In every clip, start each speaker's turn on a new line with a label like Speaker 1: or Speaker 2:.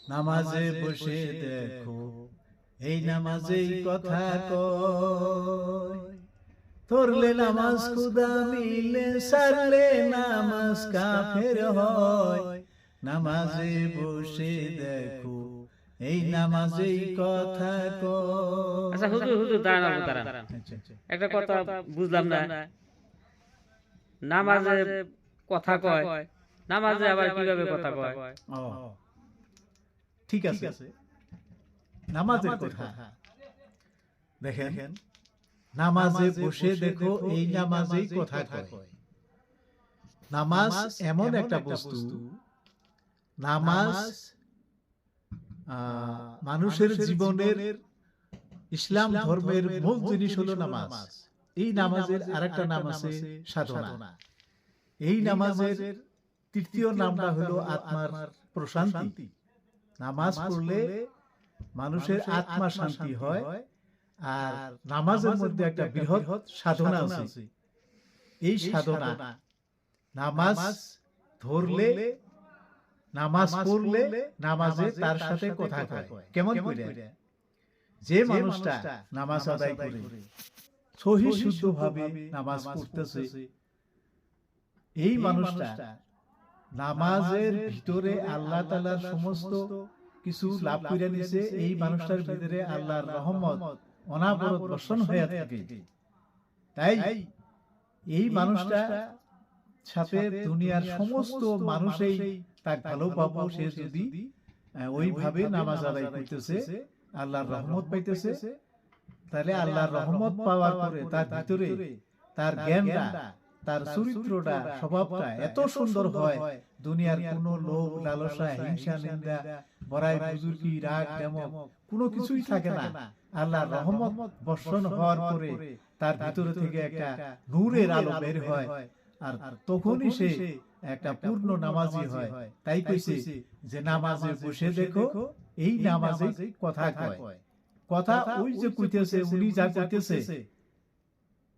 Speaker 1: নামাজে বসে দেখো এই নামাজেই কথা কয়, ধরলে নামাজ খুদা মিলে, সারলে নামাজ কাফের হয়। নামাজে বসে দেখো এই নামাজেই কথা কয়।
Speaker 2: আচ্ছা হুজুর হুজুর দাঁড়ান দাঁড়ান, একটা কথা বুঝলাম না। নামাজে কথা কয়, নামাজে আবার কিভাবে কথা কয়?
Speaker 1: ও ঠিক আছে, নামাজের কথা দেখেন, নামাজে বসে দেখো এই নামাজেই কথা কয়। নামাজ এমন একটা বস্তু, নামাজ মানুষের জীবনের, ইসলাম ধর্মের মূল জিনিস হলো নামাজ। এই নামাজের আরেকটা নাম আছে সাধনা। এই নামাজের তৃতীয় নামটা হলো আত্মার প্রশান্তি। নামাজ পড়লে মানুষের আত্মা শান্তি হয়। আর নামাজের মধ্যে একটা বৃহৎ সাধনা আছে। এই সাধনা নামাজ ধরলে, নামাজ পড়লে, নামাজে তার সাথে কথা কয়। কেমন করে? যে মানুষটা নামাজ আদায় করে, সহি শুদ্ধভাবে নামাজ পড়তেছে, এই মানুষটা নামাজের ভিতরে আল্লাহ তাআলার সমস্ত কিছু লাভ করে নিছে। এই মানুষটার ভিতরে আল্লাহর রহমত অনাবরত বর্ষণ হয়ে থাকে। তাই এই মানুষটা সাথে দুনিয়ার সমস্ত মানুষই তাকে ভালো পাবো। সে যদি ওইভাবে নামাজ আদায় করতেছে, আল্লাহর রহমত পাইতেছে, তাহলে আল্লাহর রহমত পাওয়ার পরে তার ভিতরে তার জ্ঞানটা, তার চরিত্রটা, স্বভাবটা এত সুন্দর হয়, দুনিয়ার কোনো লোভ লালসা, হিংসা, নিন্দা, বড়াই বুজুর্গি, রাগ, ডেমক কোনো কিছুই থাকে না। আল্লাহর রহমত বর্ষণ হওয়ার পরে তার ভিতরে থেকে একটা নূরের আলো বের হয়, আর তখনই সে একটা পূর্ণ নামাজি হয়। তাই কইছে যে নামাজে বসে দেখো এই নামাজে কথা কয়। কথা ওই যে কইতেছে, উনি যা কইতেছে,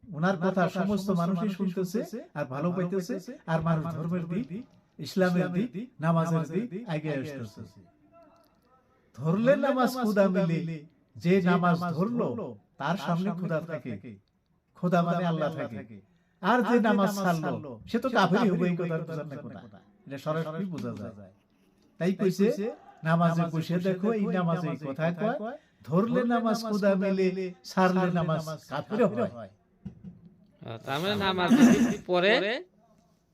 Speaker 1: ওনার কথা সমস্ত মানুষই শুনতেছে আর ভালো পাইতেছে, আর মানুষ ধর্মের দিক, ইসলামের দিক, নামাজের দিক আগে আসতেছে। ধরলে নামাজ খুদা মিলে, যে নামাজ ধরলো তার সামনে খুদা থাকে, খোদা মানে আল্লাহ থাকে। আর যে নামাজ ছাড়লো সে তো কাফেরই হবে। এই কথার বুঝার না কথা, এটা সরাসরি বোঝা যায়। তাই কইছে নামাজে বসে দেখো এই নামাজে কথা কয়, ধরলে নামাজ খুদা মিলে, ছাড়লে নামাজ কাফের হয়।
Speaker 2: তার মানে নামাজ যদি পড়ে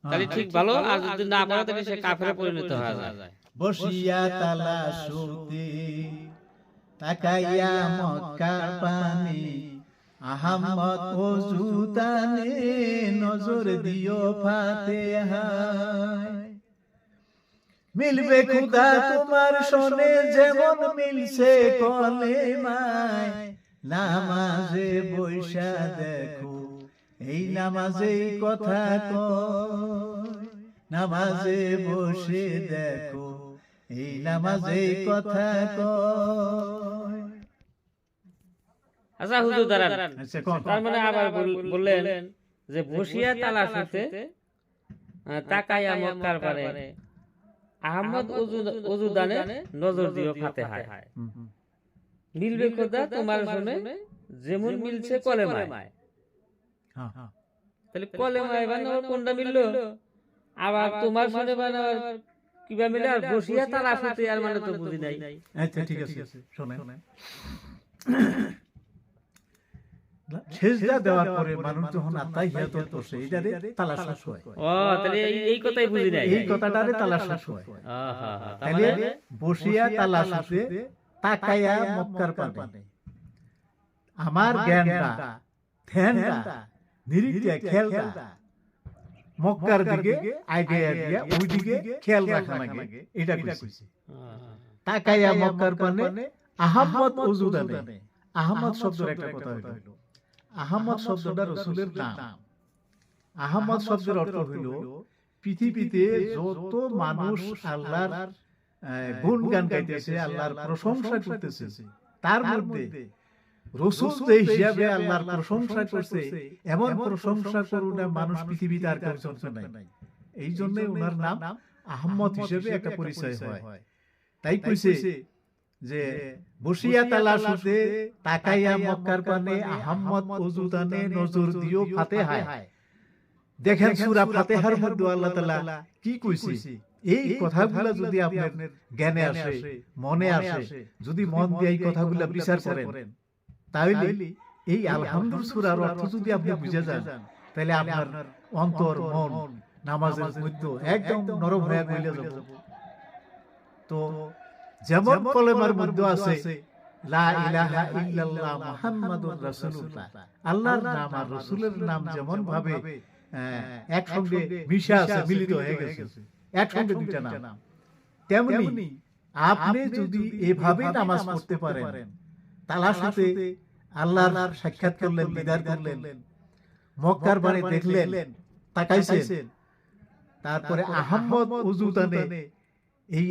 Speaker 2: তাহলে ঠিক ভালো, আর যদি না পড়ে তাহলে সে কাফেরে পরিণত হয়ে যায়।
Speaker 1: বসিয়া তালাশুতে তাকাইয়া মক্কার পানি, আহমদ ওজুতানে নজর দিও ফাতিহায়। মিলবে খুদা তোমার শোনে যেমন মিলছে কলেমায়, নামাজে বৈশা দেখো এই নামাজেই কথা কয়। নামাজে বসে দেখো এই নামাজেই কথা কয়।
Speaker 2: আচ্ছা হুজুর দাঁড়ান, তার মানে আবার বললেন যে বসিয়া তালাশুতে তাকাইয়া মক্কার পারে, আহমদ ওজুদানে নজর দিও ফাতিহায়। মিলবে খোদা তোমার শুনে যেমন মিলছে কলেমায়। তাহলে কলেমায় বানাবার কোনটা মিললো, আবার তোমার শুনে বানাবার কিভাবে মিলে, আর বসিয়া তালাশুতে আর মানে তো বুঝি নাই।
Speaker 1: আচ্ছা ঠিক আছে, শুনেন। সেজদা দেওয়ার পরে মানুষ যখন আত্মাহিয়াত করছে, এটারে তালাশ হয়।
Speaker 2: ও তাহলে এই কথাই বুঝি নাই,
Speaker 1: এই কথাটারে তালাশ হয়। তাহলে বসিয়া তালাশুতে তাকাইয়া মক্কার পানে, আমার জ্ঞানটা, ধ্যানটা, নিরীক্ষা, খেয়ালটা মক্কার দিকে আগে গিয়া ওই দিকে খেয়াল রাখা লাগে, এটা কইছে। তাকাইয়া মক্কার পানে আহমদ ওজুদানে। আহমদ শব্দের একটা কথা হইল, আহমদ শব্দটা রাসূলের নাম। আহমদ শব্দের অর্থ হইল পৃথিবীতে যত মানুষ আল্লাহর গুণগান গাইতেছে, আল্লাহর প্রশংসা করতেছে, তার মধ্যে রাসূল যে হিসাবে আল্লাহর প্রশংসা করছে, এমন প্রশংসা করুণা মানুষ পৃথিবীতে আর কারো নাই। এই জন্য ওনার নাম আহমদ হিসেবে একটা পরিচয় হয়। তাই কইছে যে বসিয়া তালাশুতে তাকাইয়া মক্কার পানে আহম্মদ ওজুদানে নজর দিও ফাতিহায়। দেখেন সূরা ফাতিহার মধ্যে আল্লাহ তাআলা কি কইছে। এই কথাগুলো যদি আপনার জ্ঞানে আসে, মনে আসে, যদি মন দিয়ে এই কথাগুলো বিচার করেন, তাহলে এই আলহামদুলিল্লাহ সূরার অর্থ যদি আপনি বুঝে যান, তাহলে আপনার অন্তর মন নামাজের মধ্যে একদম নরম হয়ে গইলে যাব। তো যেমন কলেমার মধ্যে আছে লা ইলাহা ইল্লাল্লাহ মুহাম্মাদুর রাসূলুল্লাহ, আল্লাহর নাম আর রাসূলের নাম যেমন ভাবে একসঙ্গে মিশে আছে, মিলিত হয়ে গেছে, একসঙ্গে দুইটা নাম, তেমনি আপনি যদি এভাবে নামাজ পড়তে পারেন, তালাশুতে আল্লাহর সাক্ষাৎ করলেন, দিদার করলেন, মক্কার বাড়ি দেখলেন, তাকাইছেন, তারপরে আহম্মদ ওজুদানে এই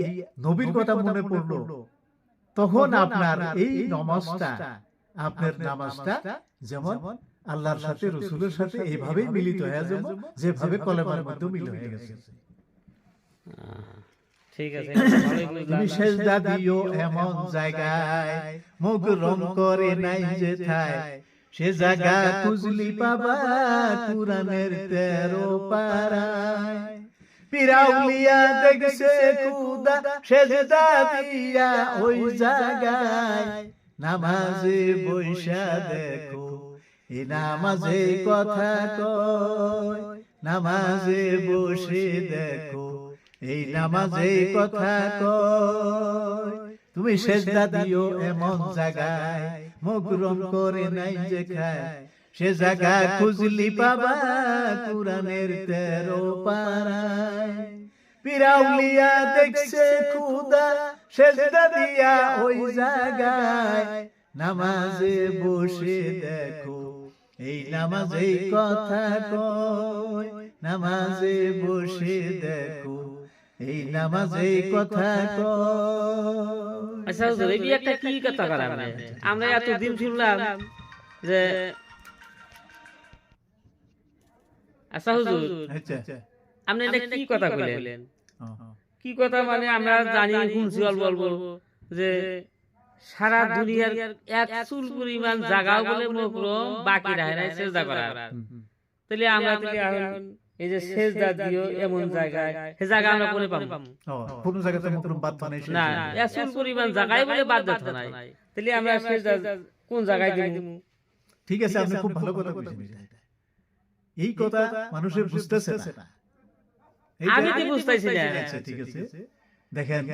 Speaker 1: নবীর কথা মনে পড়লো, তখন আপনার এই নামাজটা, আপনার নামাজটা যেমন আল্লাহর সাথে রাসূলের সাথে এইভাবেই মিলিত হয়ে যাবে, যেভাবে কলেমার মধ্যে মিল হয়ে গেছে।
Speaker 2: ঠিক আছে,
Speaker 1: তুমি সেজদা দিও এমন জায়গায়, মুখ রং করে নাই যে ঠায়, সে জায়গা খুঁজলি পাবা কুরআনের 13 পারায়। পিরাউলিয়া দেখছে খুদা সেজদা দিয়া ওই জায়গায়, নামাজে বৈশা দেখো এ নামাজে কথা কয়, নামাজে বসে দেখো এই নামাজে কথা কয়। তুমি সেজদা দিও এমন জায়গায়, মুখ রং করে নাই যে খায়, সে জায়গা খুঁজলি পাবা কুরআনের 13 পারায়। পিরাউলিয়া দেখছে খুদা সেজদা দিয়া ওই জায়গায়, নামাজে বসে দেখো এই নামাজে কথা কয়, নামাজে বসে দেখো এই নামাজে কথা কয়।
Speaker 2: আচ্ছা হুজুর, এই একটা কি কথা করা আমরা এতদিন শুনলাম যে, আচ্ছা হুজুর আপনি এটা কি কথা বললেন? কি কথা মানে আমরা জানি, শুনছি অল্প অল্প, যে সারা দুনিয়ার এক চুল পরিমাণ জায়গা বলে মকরম বাকি রাখে নাই সেজদা করার। তাহলে আমরা এখন এই যে সেজদা দিও এমন জায়গায়, সে জায়গা আমরা কোনে পাবো?
Speaker 1: কোন জায়গাতে মকরম বাদ বানাই
Speaker 2: না, এক চুল পরিমাণ জায়গায় বলে বাদ দাও নাই, তাহলে আমরা সেজদা কোন জায়গায় দেব?
Speaker 1: ঠিক আছে, আপনি খুব ভালো কথা বলেছেন। এই কথা মানুষের বুঝতেছে না,
Speaker 2: আমি তো বুঝতেছি না।
Speaker 1: আচ্ছা ঠিক আছে, দেখেন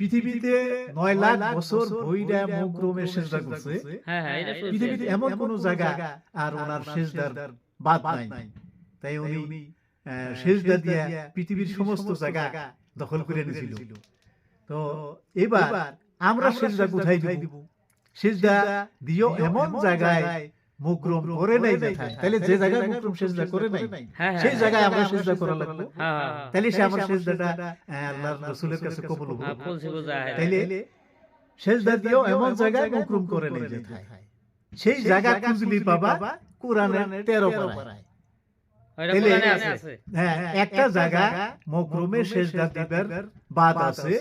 Speaker 1: পৃথিবীতে 9 লাখ বছর বইরা মকরমে সেজদা করছে।
Speaker 2: হ্যাঁ হ্যাঁ, এটা
Speaker 1: পৃথিবীতে এমন কোন জায়গা আর ওনার সেজদার বাদ নাই, তাই উনি সেজদা দিয়া পৃথিবীর সমস্ত জায়গা দখল করে নিয়েছিল। তো এবার আমরা সেজদা কোথায় দিব? সেজদা দিও এমন জায়গায় মুকরম করে নাই যেথায়, তাহলে যে জায়গায় মুকরম সেজদা করে নাই সেই জায়গায় আমরা সেজদা করা লাগবে। তাহলে সে আমার সেজদাটা আল্লাহর রাসূলের কাছে কবুল হবে। তাহলে সেজদা দিও এমন জায়গায় মুকরম করে নাই যেথায়, সেই জায়গা খুঁজলি পাবা কুরআনের 13 পারায়। তাহলে হ্যাঁ, একটা জায়গা মুকরমে সেজদা দিবার বাদ আছে,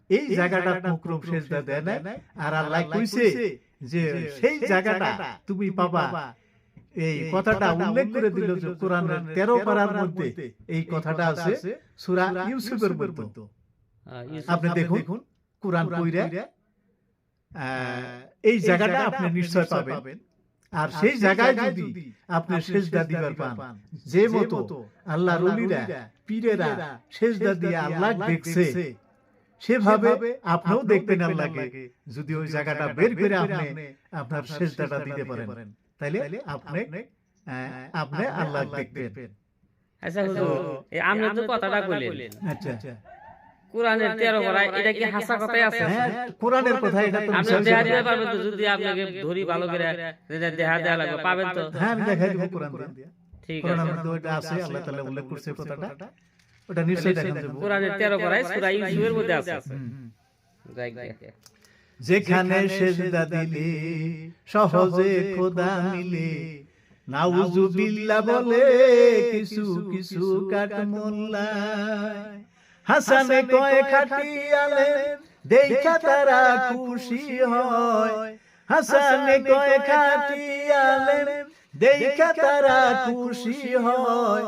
Speaker 1: এই জায়গাটা মুকরম সেজদা দেয় না, আর আল্লাহ কইছে যে সেই জায়গাটা তুমি পাবা। এই কথাটা উল্লেখ করে দিল যে কোরআনের 13 পারার মধ্যে এই কথাটা আছে সূরা ইউসুফের মধ্যে। আপনি দেখুন কোরআন পড়ে এই জায়গাটা আপনি নিশ্চয় পাবেন। আর সেই জায়গায় যদি আপনি সেজদা দিবার পান, যে মতো আল্লাহর ওলিরা পীরেরা সেজদা দিয়ে আল্লাহ দেখছে, সেভাবে আপনিও দেখবেন আল্লাহকে। যদি ওই জায়গাটা বের করে আপনি আপনার সেজদাটা দিতে পারেন, তাহলে আপনি আল্লাহ দেখবেন।
Speaker 2: আচ্ছা হুজুর, আপনি তো কথাটা কইলেন,
Speaker 1: আচ্ছা
Speaker 2: কোরআনের 13 পারা, এটা কি হাসা কথাই আছে?
Speaker 1: হ্যাঁ, কোরআনের কথা। এটা তো
Speaker 2: আপনি দেখা দিতে পারবেন তো? যদি আপনাকে ধরি ভালো করে দেখা দেয়া লাগবে, পাবেন তো?
Speaker 1: হ্যাঁ, আমি দেখাই দেব কোরআন দিয়ে।
Speaker 2: ঠিক আছে,
Speaker 1: কোরআনের মধ্যে ওটা আছে, আল্লাহ তাআলা উল্লেখ করছে কথাটা, ওটা নিশ্চয়ই দেখান যাব।
Speaker 2: কোরআনের 13 পারায় সূরা ইউসুফের মধ্যে আছে।
Speaker 1: যেখানে সেজদা দিলে সহজে খোদা মিলে, নাউজুবিল্লাহ বলে কিছু কিছু কাট মোল্লায়, হাসানে কয় খাটি আলেম দেখা তারা খুশি হয়, হাসানে কয় খাটি আলেম দেখা তারা খুশি হয়,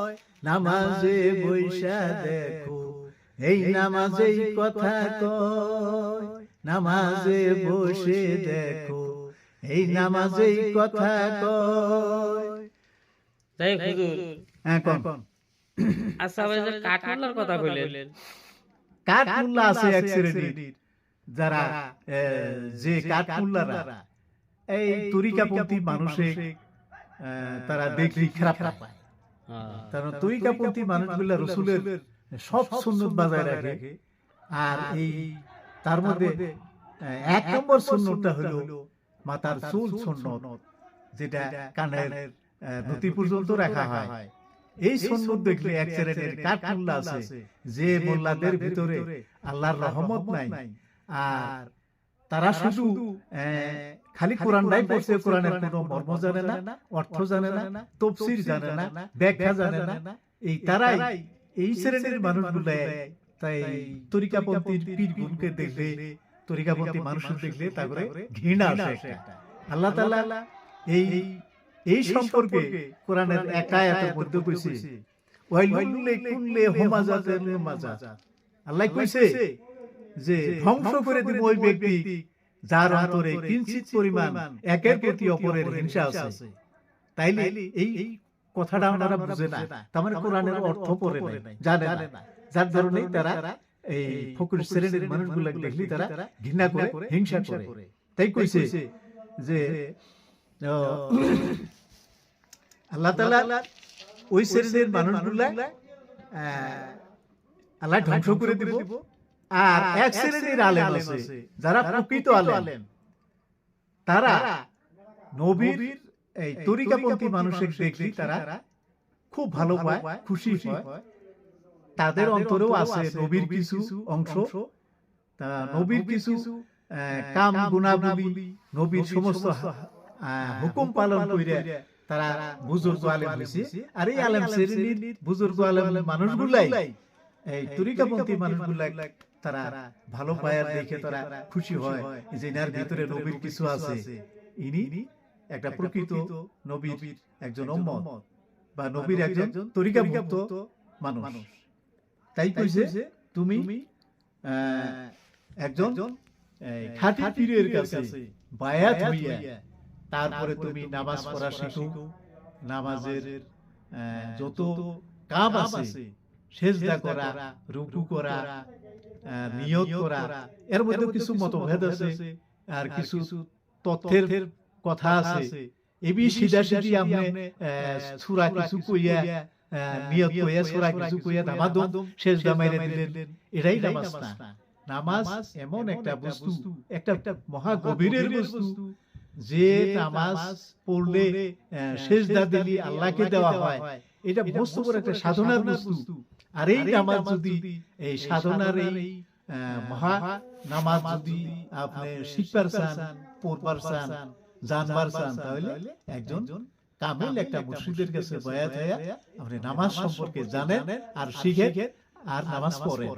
Speaker 1: নামাজে বৈশা দেখো এই নামাজেই কথা কয়, নামাজে বসে দেখো এই নামাজেই কথা কয়।
Speaker 2: তাই হুজুর
Speaker 1: কোন
Speaker 2: আচ্ছা ভাই যে কাঠমোল্লার কথা কইলেন,
Speaker 1: কাঠমোল্লা আছে এক শ্রেণীর যারা যে কাঠমোল্লারা এই তরিকাপন্থী মানুষে তারা দেখলি খারাপ পায়, কারণ তরিকাপন্থী মানুষগুলা রসুলের সব সুন্নত বাজায় রাখে। আর এই তার মধ্যে এক নম্বর সুন্নতটা হলো মাথার চুল সুন্নত, যেটা কানের নতি পর্যন্ত রাখা হয়। এই সুন্নত দেখলে এক শ্রেণীর কাঠমোল্লা আছে যে মোল্লাদের ভিতরে আল্লাহর রহমত নাই, আর তারা শুধু খালি কোরআনটাই পড়ছে, কোরআনের কোনো মর্ম জানে না, অর্থ জানে না, তাফসীর জানে না, ব্যাখ্যা জানে না। এই তারাই এই শ্রেণীর মানুষগুলো তাই তরিকাপন্থীর পীর গুণকে দেখলে, তরিকাপন্থী মানুষের দেখলে তারপরে ঘৃণা আসে একটা। আল্লাহ তাআলা এই সম্পর্কে কোরআনের এক আয়াতের মধ্যে কইছে ওয়াইলুল লিকুল্লি হুমাযাতিল লুমাযা, আল্লাহ কইছে যে ধ্বংস করে দিব ওই ব্যক্তি যার অন্তরে কিঞ্চিত পরিমাণ একের প্রতি অপরের হিংসা আছে। তাইলে এই কথাটা ওনারা বুঝে না, তার মানে কোরআনের অর্থ পড়ে নাই, জানে না, যার কারণে তারা এই ফকির শ্রেণীর মানুষগুলো দেখলি তারা ঘৃণা করে, হিংসা করে। তাই কইছে যে আল্লাহ তাআলা ওই শ্রেণীর মানুষগুলা আল্লাহ ধ্বংস করে দিব, আর এক শ্রেণীর আলেম আছে যারা প্রকৃত আলেম, তারা নবীর এই তরিকাপন্থী মানুষের দেখলি তারা খুব ভালো পায়, খুশি হয়। তাদের অন্তরেও আছে নবীর কিছু অংশ, নবীর কিছু কাম গুণাবলী, নবীর সমস্ত হুকুম পালন করে তারা বুজুর্গ আলেম হইছে। আর এই আলেম শ্রেণীর বুজুর্গ আলেম মানুষগুলাই এই তরিকাপন্থী মানুষগুলাই তারা ভালো পায়ার দেখে তারা খুশি হয় যে এর ভিতরে নবীর কিছু আছে, ইনি একটা প্রকৃত নবীর একজন উম্মত বা নবীর একজন তরিকাভুক্ত মানুষ। তাই কইছে তুমি একজন খাঁটি পীরের কাছে বায়াত হইয়া তারপরে তুমি নামাজ পড়া শিখো, নামাজের যত কাম আছে সেজদা করা, রুকু করা, নিয়ত করা, এর মধ্যে কিছু মতভেদ আছে আর কিছু তথ্যের কথা আছে। এবি সিধা সিধি আপনি সূরা কিছু কইয়া নিয়ত কইয়া সূরা কিছু কইয়া নামাজ সেজদা মাইরে দিলেন, এটাই নামাজ না। নামাজ এমন একটা বস্তু, একটা মহা গভীরের বস্তু, যে নামাজ পড়লে সেজদা দিলি আল্লাহকে দেওয়া হয়, এটা মস্ত বড় একটা সাধনার বস্তু। আর এই নামাজ যদি এই সাধনার এই মহা নামাজ যদি আপনি শিখবার চান, পড়বার চান, জানবার চান, তাহলে একজন কামিল একটা মুর্শিদের কাছে বায়াত হয়ে আপনি নামাজ সম্পর্কে জানেন আর শিখেন আর নামাজ পড়েন।